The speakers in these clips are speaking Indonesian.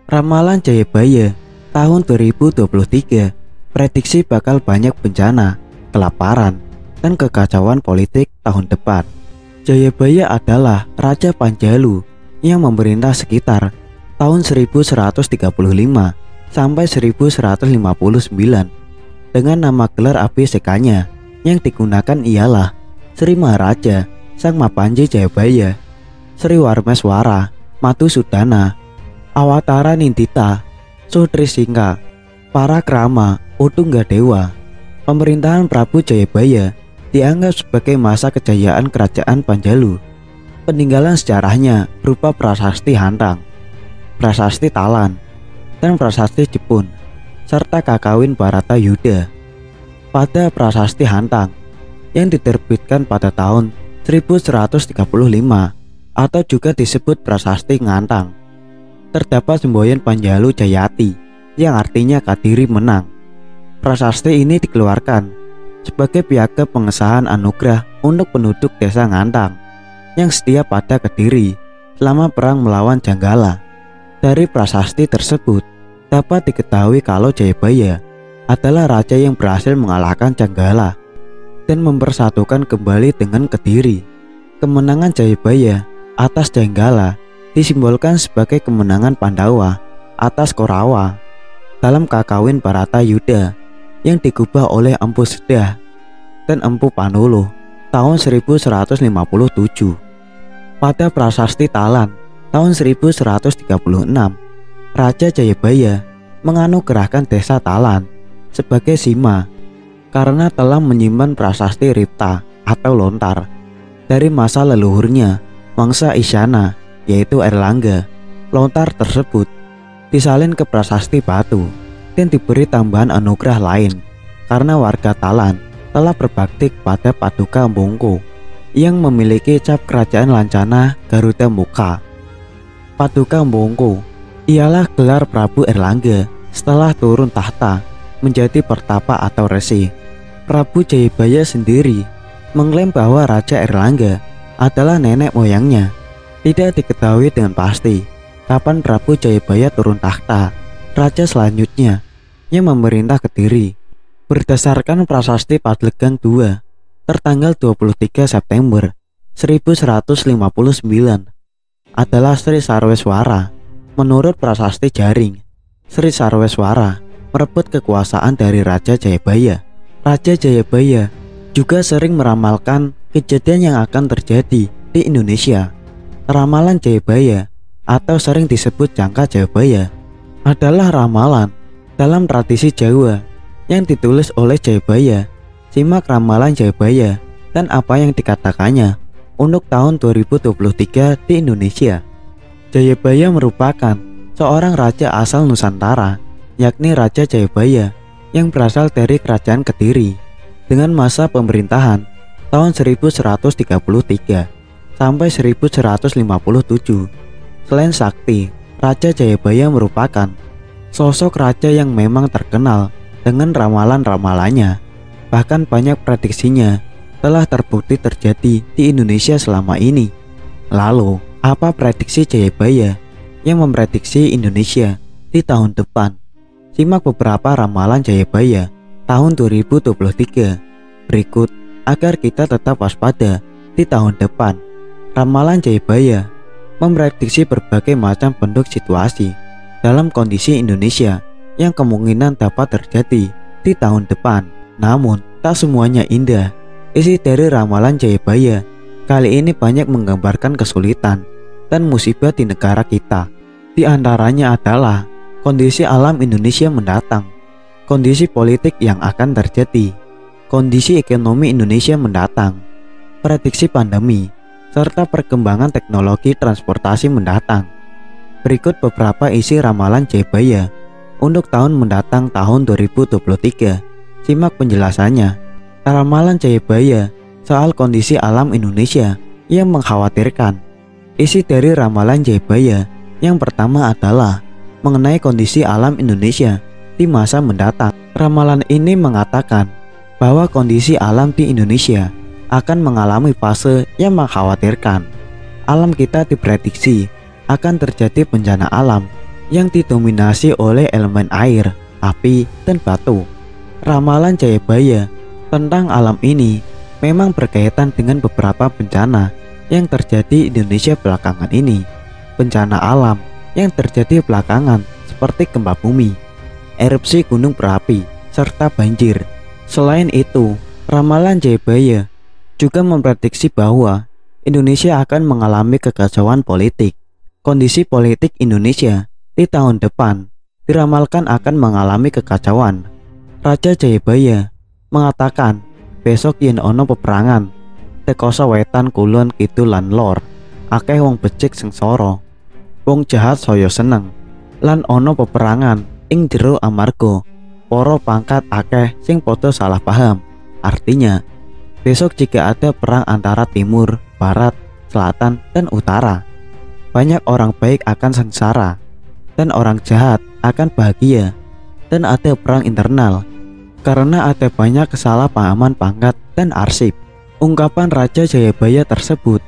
Ramalan Jayabaya tahun 2023 prediksi bakal banyak bencana, kelaparan, dan kekacauan politik tahun depan. Jayabaya adalah Raja Panjalu yang memerintah sekitar tahun 1135 sampai 1159 dengan nama gelar ABCK-nya yang digunakan ialah Sri Maharaja Sang Mapanji Jayabaya, Sri Warmeswara Madhusudana, Awatara Nindita, Sutri Singha, Parakrama Utunggadewa. Pemerintahan Prabu Jayabaya dianggap sebagai masa kejayaan kerajaan Panjalu. Peninggalan sejarahnya berupa prasasti Hantang, prasasti Talan, dan prasasti Jepun, serta Kakawin Bharatayuddha. Pada prasasti Hantang yang diterbitkan pada tahun 1135 atau juga disebut prasasti Ngantang, terdapat semboyan Panjalu Jayati yang artinya Kadiri menang. Prasasti ini dikeluarkan sebagai piagam pengesahan anugerah untuk penduduk desa Ngantang yang setia pada Kediri selama perang melawan Janggala. Dari prasasti tersebut dapat diketahui kalau Jayabaya adalah raja yang berhasil mengalahkan Janggala dan mempersatukan kembali dengan Kediri. Kemenangan Jayabaya atas Janggala disimbolkan sebagai kemenangan Pandawa atas Korawa dalam Kakawin Bharatayuddha yang digubah oleh Empu Sedah dan Empu Panuluh tahun 1157. Pada prasasti Talan tahun 1136, Raja Jayabaya menganugerahkan desa Talan sebagai sima karena telah menyimpan prasasti Ripta atau lontar dari masa leluhurnya Mangsa Isyana, yaitu Erlangga. Lontar tersebut disalin ke prasasti Batu dan diberi tambahan anugerah lain karena warga Talan telah berbakti kepada Paduka Embongko yang memiliki cap kerajaan lancana Garuda Mukha. Paduka Embongko ialah gelar Prabu Erlangga setelah turun tahta menjadi pertapa atau resi. Prabu Jayabaya sendiri mengklaim bahwa Raja Erlangga adalah nenek moyangnya. Tidak diketahui dengan pasti kapan Prabu Jayabaya turun tahta raja selanjutnya yang memerintah Kediri. Berdasarkan prasasti Padlegang II tertanggal 23 September 1159 adalah Sri Sarweswara. Menurut prasasti Jaring, Sri Sarweswara merebut kekuasaan dari Raja Jayabaya. Raja Jayabaya juga sering meramalkan kejadian yang akan terjadi di Indonesia. Ramalan Jayabaya atau sering disebut Jangka Jayabaya adalah ramalan dalam tradisi Jawa yang ditulis oleh Jayabaya. Simak ramalan Jayabaya dan apa yang dikatakannya untuk tahun 2023 di Indonesia. Jayabaya merupakan seorang raja asal Nusantara, yakni Raja Jayabaya yang berasal dari Kerajaan Kediri dengan masa pemerintahan tahun 1133 sampai 1157. Selain sakti, Raja Jayabaya merupakan sosok raja yang memang terkenal dengan ramalan-ramalannya. Bahkan banyak prediksinya telah terbukti terjadi di Indonesia selama ini. Lalu, apa prediksi Jayabaya yang memprediksi Indonesia di tahun depan? Simak beberapa ramalan Jayabaya tahun 2023 berikut agar kita tetap waspada di tahun depan. Ramalan Jayabaya memprediksi berbagai macam bentuk situasi dalam kondisi Indonesia yang kemungkinan dapat terjadi di tahun depan. Namun, tak semuanya indah. Isi dari ramalan Jayabaya kali ini banyak menggambarkan kesulitan dan musibah di negara kita. Di antaranya adalah kondisi alam Indonesia mendatang, kondisi politik yang akan terjadi, kondisi ekonomi Indonesia mendatang, prediksi pandemi, serta perkembangan teknologi transportasi mendatang. Berikut beberapa isi ramalan Jayabaya untuk tahun mendatang tahun 2023. Simak penjelasannya. Ramalan Jayabaya soal kondisi alam Indonesia yang mengkhawatirkan. Isi dari ramalan Jayabaya yang pertama adalah mengenai kondisi alam Indonesia di masa mendatang. Ramalan ini mengatakan bahwa kondisi alam di Indonesia akan mengalami fase yang mengkhawatirkan. Alam kita diprediksi akan terjadi bencana alam yang didominasi oleh elemen air, api, dan batu. Ramalan Jayabaya tentang alam ini memang berkaitan dengan beberapa bencana yang terjadi di Indonesia belakangan ini. Bencana alam yang terjadi belakangan seperti gempa bumi, erupsi gunung berapi, serta banjir. Selain itu, ramalan Jayabaya juga memprediksi bahwa Indonesia akan mengalami kekacauan politik. Kondisi politik Indonesia di tahun depan diramalkan akan mengalami kekacauan. Raja Jayabaya mengatakan besok yen ono peperangan teko wetan kulon kidul lan lor, akeh wong becik sengsara, wong jahat saya seneng, lan ono peperangan ing jero amarga para pangkat akeh sing padha salah paham. Artinya, besok jika ada perang antara timur, barat, selatan, dan utara, banyak orang baik akan sengsara dan orang jahat akan bahagia, dan ada perang internal karena ada banyak kesalahpahaman pangkat dan arsip. Ungkapan Raja Jayabaya tersebut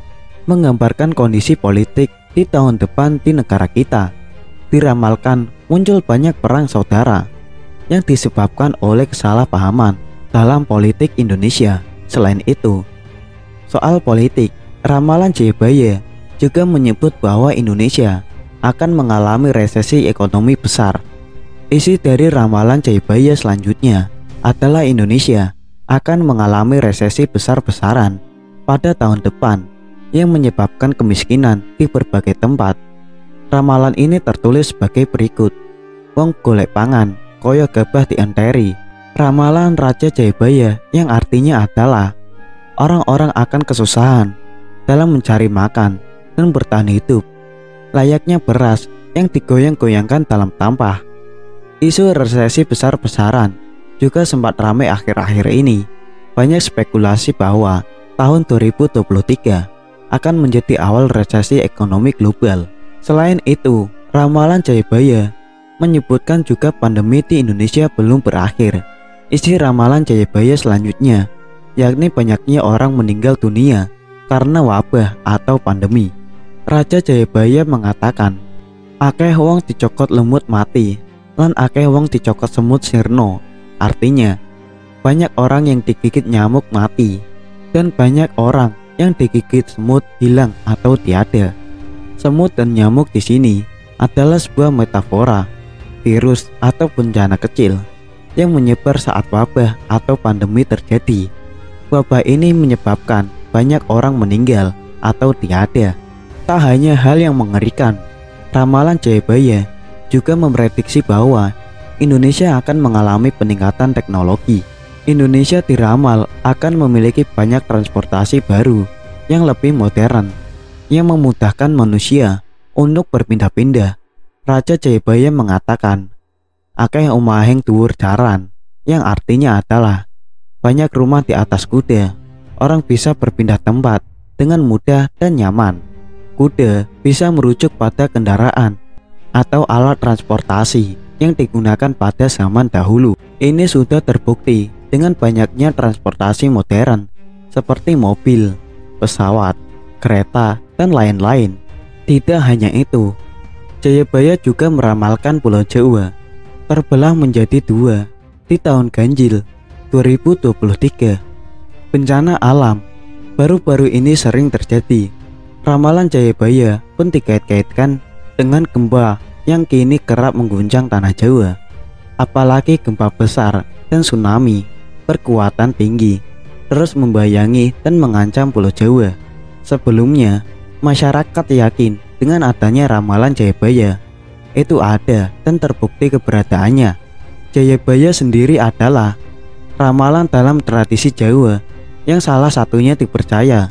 menggambarkan kondisi politik di tahun depan di negara kita. Diramalkan muncul banyak perang saudara yang disebabkan oleh kesalahpahaman dalam politik Indonesia. Selain itu, soal politik, ramalan Jayabaya juga menyebut bahwa Indonesia akan mengalami resesi ekonomi besar. Isi dari ramalan Jayabaya selanjutnya adalah Indonesia akan mengalami resesi besar-besaran pada tahun depan yang menyebabkan kemiskinan di berbagai tempat. Ramalan ini tertulis sebagai berikut: wong golek pangan, koyo gabah dienteri. Ramalan Raja Jayabaya yang artinya adalah orang-orang akan kesusahan dalam mencari makan dan bertahan hidup, layaknya beras yang digoyang-goyangkan dalam tampah. Isu resesi besar-besaran juga sempat ramai akhir-akhir ini. Banyak spekulasi bahwa tahun 2023 akan menjadi awal resesi ekonomi global. Selain itu, ramalan Jayabaya menyebutkan juga pandemi di Indonesia belum berakhir. Isi ramalan Jayabaya selanjutnya yakni banyaknya orang meninggal dunia karena wabah atau pandemi. Raja Jayabaya mengatakan, akeh wong dicokot lemut mati, lan akeh wong dicokot semut sirna. Artinya, banyak orang yang digigit nyamuk mati, dan banyak orang yang digigit semut hilang atau tiada. Semut dan nyamuk di sini adalah sebuah metafora virus atau bencana kecil yang menyebar saat wabah atau pandemi terjadi. Wabah ini menyebabkan banyak orang meninggal atau tiada. Tak hanya hal yang mengerikan, ramalan Jayabaya juga memprediksi bahwa Indonesia akan mengalami peningkatan teknologi. Indonesia diramal akan memiliki banyak transportasi baru yang lebih modern, yang memudahkan manusia untuk berpindah-pindah. Raja Jayabaya mengatakan, akeh omahing dhuwur daran, yang artinya adalah banyak rumah di atas kuda. Orang bisa berpindah tempat dengan mudah dan nyaman. Kuda bisa merujuk pada kendaraan atau alat transportasi yang digunakan pada zaman dahulu. Ini sudah terbukti dengan banyaknya transportasi modern seperti mobil, pesawat, kereta, dan lain-lain. Tidak hanya itu, Jayabaya juga meramalkan Pulau Jawa terbelah menjadi dua di tahun ganjil 2023. Bencana alam baru-baru ini sering terjadi. Ramalan Jayabaya pun dikait-kaitkan dengan gempa yang kini kerap mengguncang tanah Jawa. Apalagi gempa besar dan tsunami berkekuatan tinggi terus membayangi dan mengancam Pulau Jawa. Sebelumnya, masyarakat yakin dengan adanya ramalan Jayabaya itu ada dan terbukti keberadaannya. Jayabaya sendiri adalah ramalan dalam tradisi Jawa yang salah satunya dipercaya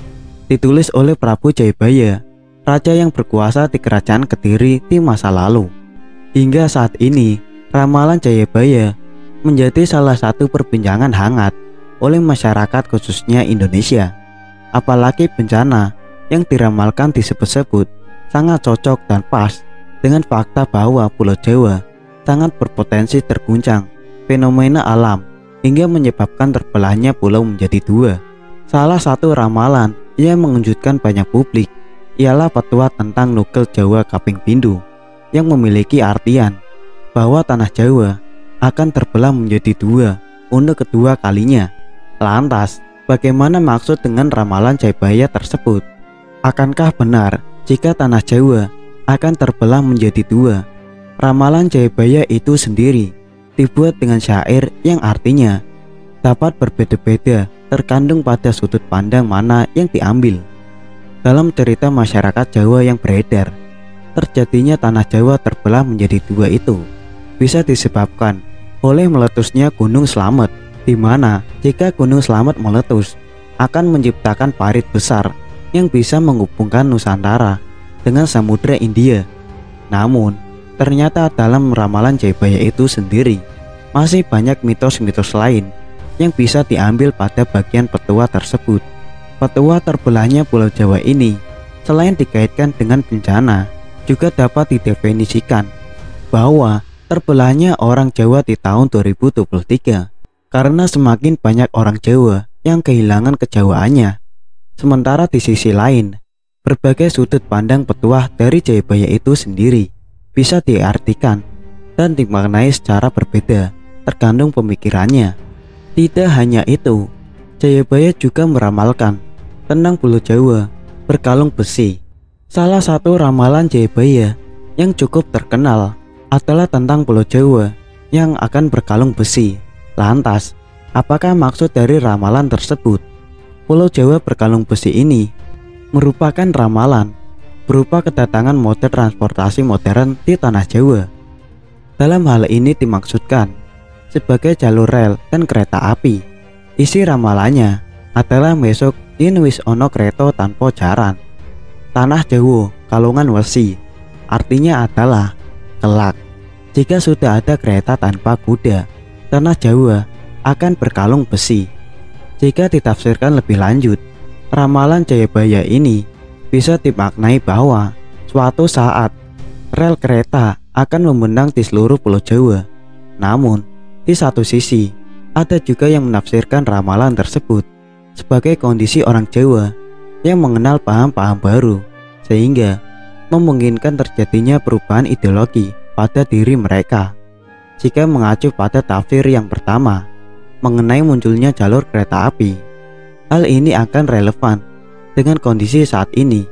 ditulis oleh Prabu Jayabaya, raja yang berkuasa di kerajaan Kediri di masa lalu. Hingga saat ini, ramalan Jayabaya menjadi salah satu perbincangan hangat oleh masyarakat khususnya Indonesia. Apalagi bencana yang diramalkan disebut-sebut sangat cocok dan pas dengan fakta bahwa Pulau Jawa sangat berpotensi terguncang fenomena alam hingga menyebabkan terbelahnya pulau menjadi dua. Salah satu ramalan yang mengejutkan banyak publik ialah petua tentang nukel Jawa Kaping Pindho. yang memiliki artian bahwa tanah Jawa akan terbelah menjadi dua untuk kedua kalinya. Lantas, bagaimana maksud dengan ramalan Jayabaya tersebut? Akankah benar jika tanah Jawa akan terbelah menjadi dua? Ramalan Jayabaya itu sendiri dibuat dengan syair yang artinya dapat berbeda-beda terkandung pada sudut pandang mana yang diambil. Dalam cerita masyarakat Jawa yang beredar, terjadinya tanah Jawa terbelah menjadi dua itu bisa disebabkan oleh meletusnya Gunung Slamet, di mana jika Gunung Slamet meletus akan menciptakan parit besar yang bisa menghubungkan Nusantara dengan Samudra India. Namun, ternyata dalam ramalan Jayabaya itu sendiri masih banyak mitos-mitos lain yang bisa diambil pada bagian petua tersebut. Petua terbelahnya Pulau Jawa ini selain dikaitkan dengan bencana, juga dapat didefinisikan bahwa terbelahnya orang Jawa di tahun 2023 karena semakin banyak orang Jawa yang kehilangan kejawaannya. Sementara di sisi lain, berbagai sudut pandang petuah dari Jayabaya itu sendiri bisa diartikan dan dimaknai secara berbeda tergantung pemikirannya. Tidak hanya itu, Jayabaya juga meramalkan tentang Pulau Jawa berkalung besi. Salah satu ramalan Jayabaya yang cukup terkenal adalah tentang Pulau Jawa yang akan berkalung besi. Lantas, apakah maksud dari ramalan tersebut? Pulau Jawa berkalung besi ini merupakan ramalan berupa kedatangan moda transportasi modern di tanah Jawa. Dalam hal ini dimaksudkan sebagai jalur rel dan kereta api. Isi ramalannya adalah besok yen wis ono kereta tanpa jaran. Tanah Jawa kalungan wesi artinya adalah kelak. Jika sudah ada kereta tanpa kuda, tanah Jawa akan berkalung besi. Jika ditafsirkan lebih lanjut, ramalan Jayabaya ini bisa dimaknai bahwa suatu saat rel kereta akan membentang di seluruh Pulau Jawa. Namun, di satu sisi ada juga yang menafsirkan ramalan tersebut sebagai kondisi orang Jawa yang mengenal paham-paham baru, sehingga memungkinkan terjadinya perubahan ideologi pada diri mereka. Jika mengacu pada tafsir yang pertama mengenai munculnya jalur kereta api, hal ini akan relevan dengan kondisi saat ini